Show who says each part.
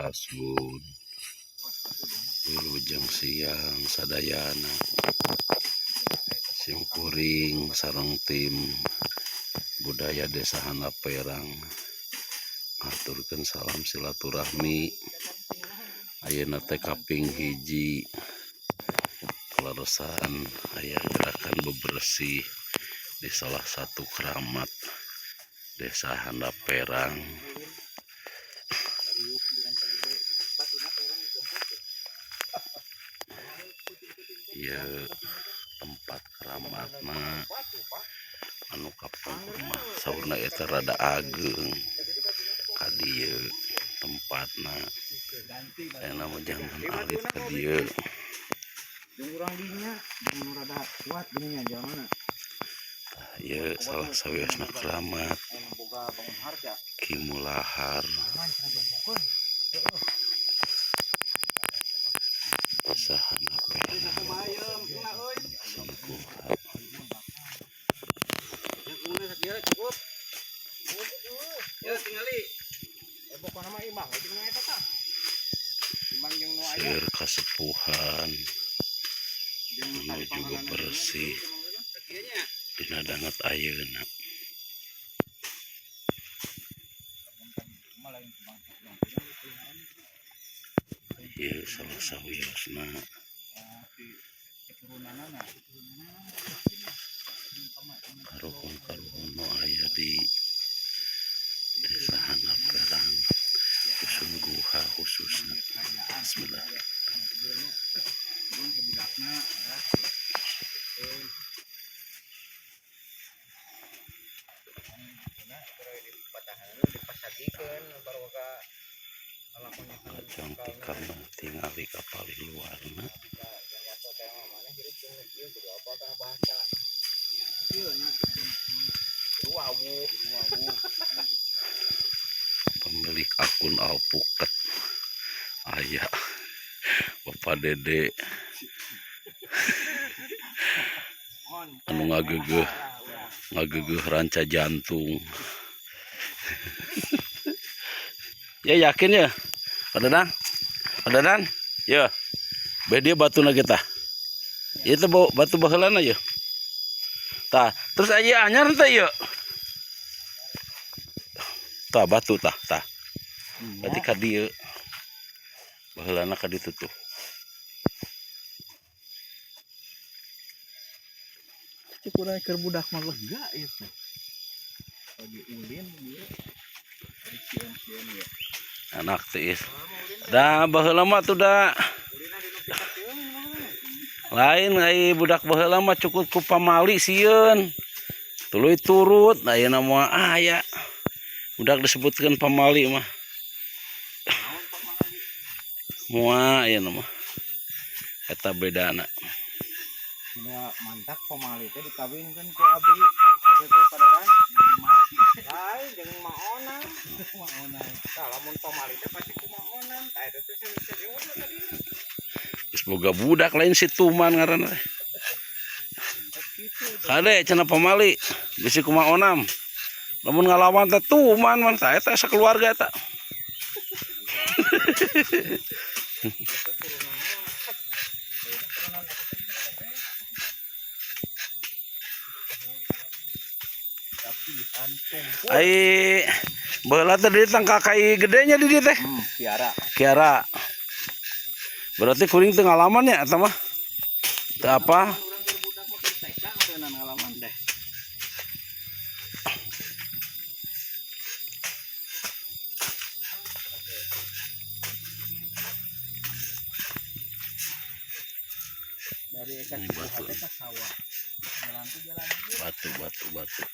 Speaker 1: Kasbun wilujeng siang sadayana simkuring sareng tim budaya Desa Handap Perang ngaturkeun salam silaturahmi. Ayeuna teh kaping hiji kaleresan aya gerakan bebersih di salah satu keramat Desa Handap Perang. Ya tempat keramatna anu kapungkur mah saurna eta rada ageng ka dieu tempatna aya mah jangan alit ka dieu
Speaker 2: urang dinya rada kuat dinya jalanna.
Speaker 1: Ya salah sawiosna keramat Kimulahar Desa Handap Perang Sangkuhat. Seueur kasepuhan menuju bebersih dina danget ayeuna. Ieu salah sawiosna karuhun-karuhun nu aya di Desa Handap Perang Sungguha khususna. Bismillah. Kacangtikan tingali ka paling luarna. Pemilik akun Alpukat aya Bapak Dede anu ngagegeh ranca jantung. Ya yakin ya Kadenan ya dia batu na kita itu batu baheulana ya tah terus aya anyar teh ya tah batu tah berarti ka dieu baheulana ka ditu tuh.
Speaker 2: Kurang keur budak mah lega eta. Lagi ulin dia. Sieun ya.
Speaker 1: Anak teh. Da baheula mah tuh da. Lain ai budak baheula mah cukup ku pamali sieun. Tuluy turut, ayeuna mah aya. Budak disebutkeun pamali mah. Moal ayeuna mah. Eta bedana.
Speaker 2: Ya mantak pamali teh dikawinkeun ku abdi teh padaran lain jeung maonan tah lamun pamali teh pasti ku maonan tah eta teh serius tadi
Speaker 1: Geus boga budak lain si Tuman ngaranna teh kade cenah pamali bisi ku maonam lamun ngalawan teh Tuman mah tah eta sakeluarga eta. Ai baheula teh di tangka kai gedenya di dieu teh. Kiara. Berarti kuring teu ngalaman ya eta mah. Teu apa?
Speaker 2: Dari batu. Sawah. Jalan
Speaker 1: Batu.